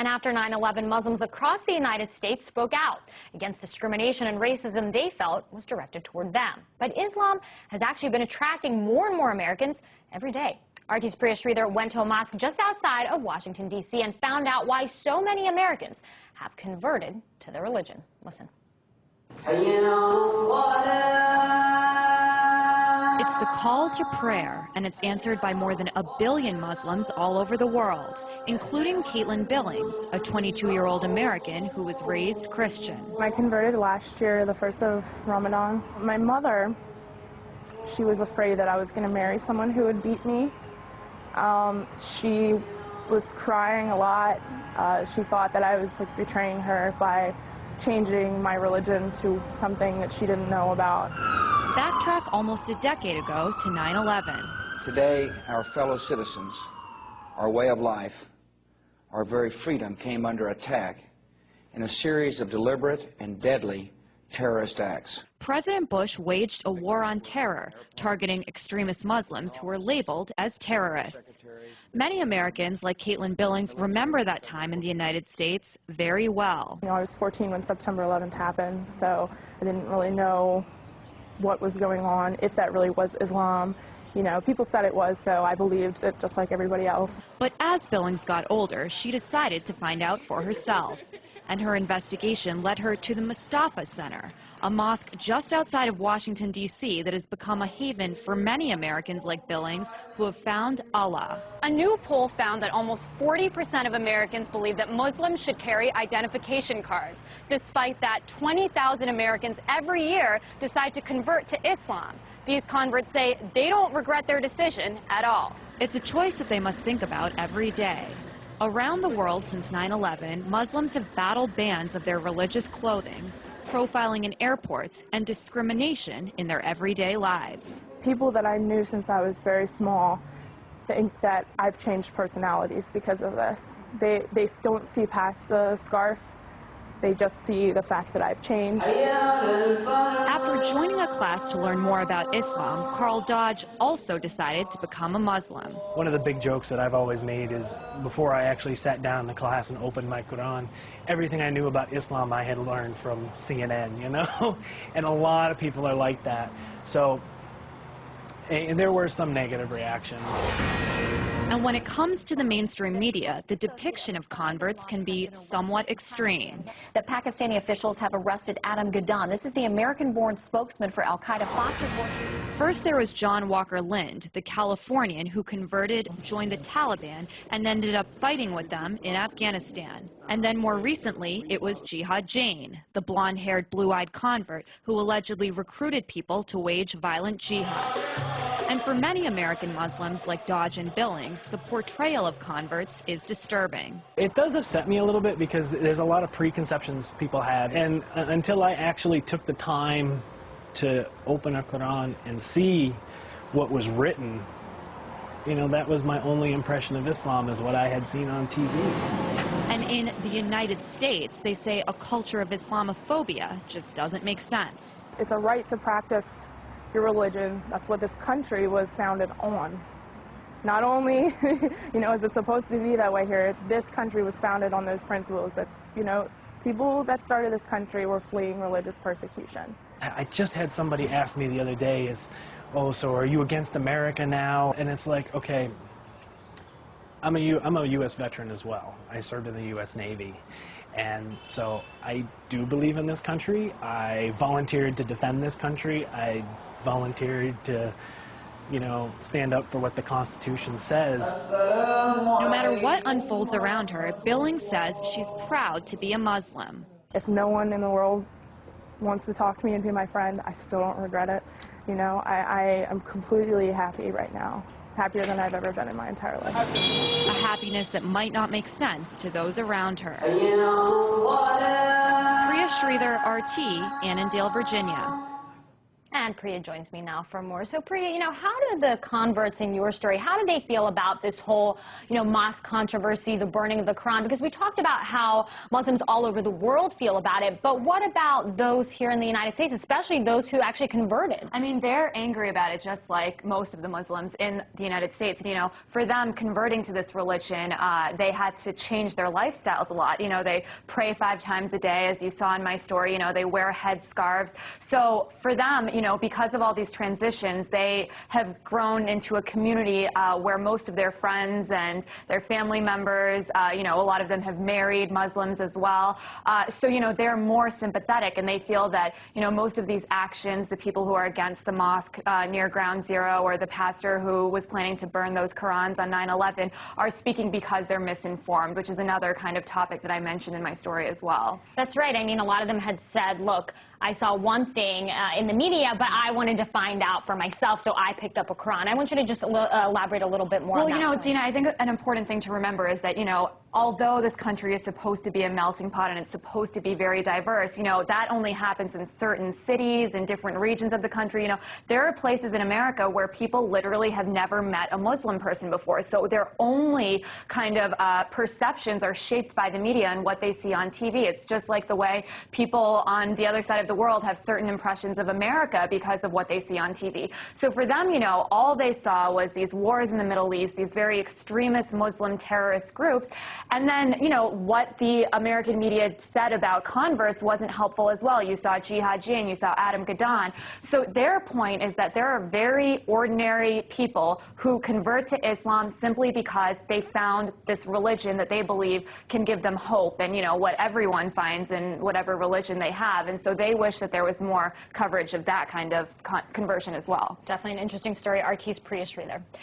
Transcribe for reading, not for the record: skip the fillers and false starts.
And after 9/11, Muslims across the United States spoke out against discrimination and racism they felt was directed toward them. But Islam has actually been attracting more and more Americans every day. RT's Priya Sridhar went to a mosque just outside of Washington, D.C. and found out why so many Americans have converted to their religion. Listen. It's the call to prayer, and it's answered by more than 1 billion Muslims all over the world, including Caitlin Billings, a 22-year-old American who was raised Christian. I converted last year, the 1st of Ramadan. My mother, she was afraid that I was going to marry someone who would beat me. She was crying a lot. She thought that I was betraying her by changing my religion to something that she didn't know about. Backtrack almost a decade ago to 9/11. Today, our fellow citizens, our way of life, our very freedom came under attack in a series of deliberate and deadly terrorist acts. President Bush waged a war on terror, targeting extremist Muslims who were labeled as terrorists. Many Americans, like Caitlin Billings, remember that time in the United States very well. I was 14 when September 11th happened, so I didn't really know what was going on, if that really was Islam. People said it was, so I believed it just like everybody else. But as Billings got older, she decided to find out for herself. And her investigation led her to the Mustafa Center, a mosque just outside of Washington, D.C. that has become a haven for many Americans like Billings who have found Allah. A new poll found that almost 40% of Americans believe that Muslims should carry identification cards. Despite that, 20,000 Americans every year decide to convert to Islam. These converts say they don't regret their decision at all. It's a choice that they must think about every day. Around the world since 9/11, Muslims have battled bans of their religious clothing, profiling in airports, and discrimination in their everyday lives. People that I knew since I was very small think that I've changed personalities because of this. They don't see past the scarf. They just see the fact that I've changed. After joining a class to learn more about Islam, Carl Dodge also decided to become a Muslim. One of the big jokes that I've always made is before I actually sat down in the class and opened my Quran, everything I knew about Islam I had learned from CNN, And a lot of people are like that. So, and there were some negative reactions. And when it comes to the mainstream media, the depiction of converts can be somewhat extreme. That Pakistani officials have arrested Adam Gaddan. This is the American-born spokesman for Al-Qaeda. Fox is working. First, there was John Walker Lind, the Californian who converted, joined the Taliban, and ended up fighting with them in Afghanistan. And then more recently, it was Jihad Jain, the blonde-haired, blue-eyed convert who allegedly recruited people to wage violent jihad. And for many American Muslims like Dodge and Billings, the portrayal of converts is disturbing. It does upset me a little bit because there's a lot of preconceptions people had. And until I actually took the time to open a Quran and see what was written, that was my only impression of Islam, is what I had seen on TV. And in the United States, they say a culture of Islamophobia just doesn't make sense. It's a right to practice your religion. That's what this country was founded on. Not only, is it supposed to be that way here, this country was founded on those principles. That's, people that started this country were fleeing religious persecution. I just had somebody ask me the other day, oh, so are you against America now? And it's like, okay, I'm a U.S. veteran as well. I served in the U.S. Navy. And so I do believe in this country. I volunteered to defend this country. I volunteered to, stand up for what the Constitution says. No matter what unfolds around her, Billings says she's proud to be a Muslim. If no one in the world wants to talk to me and be my friend, I still don't regret it. I am completely happy right now. Happier than I've ever been in my entire life. A happiness that might not make sense to those around her. Priya Sridhar, RT, Annandale, Virginia. And Priya joins me now for more. So Priya, how do the converts in your story, how do they feel about this whole, mosque controversy, the burning of the Quran? Because we talked about how Muslims all over the world feel about it, but what about those here in the United States, especially those who actually converted? I mean, they're angry about it just like most of the Muslims in the United States. For them, converting to this religion, they had to change their lifestyles a lot. They pray 5 times a day, as you saw in my story. They wear headscarves. So for them, because of all these transitions, they have grown into a community where most of their friends and their family members, a lot of them have married Muslims as well. So, they're more sympathetic, and they feel that, most of these actions, the people who are against the mosque near Ground Zero, or the pastor who was planning to burn those Qurans on 9/11, are speaking because they're misinformed, which is another kind of topic that I mentioned in my story as well. That's right. I mean, a lot of them had said, look, I saw one thing in the media, but I wanted to find out for myself, so I picked up a Quran. I want you to just elaborate a little bit more on that. Well, Dina, I think an important thing to remember is that, although this country is supposed to be a melting pot and it's supposed to be very diverse, that only happens in certain cities and different regions of the country. There are places in America where people literally have never met a Muslim person before, so their only kind of perceptions are shaped by the media and what they see on TV. It's just like the way people on the other side of the world have certain impressions of America because of what they see on TV. So for them, all they saw was these wars in the Middle East, these very extremist Muslim terrorist groups, and then, what the American media said about converts wasn't helpful as well. You saw Jihad Jain, you saw Adam Gadon. So their point is that there are very ordinary people who convert to Islam simply because they found this religion that they believe can give them hope and, what everyone finds in whatever religion they have. And so they wish that there was more coverage of that kind of conversion as well. Definitely an interesting story. RT's Priya Sridhar.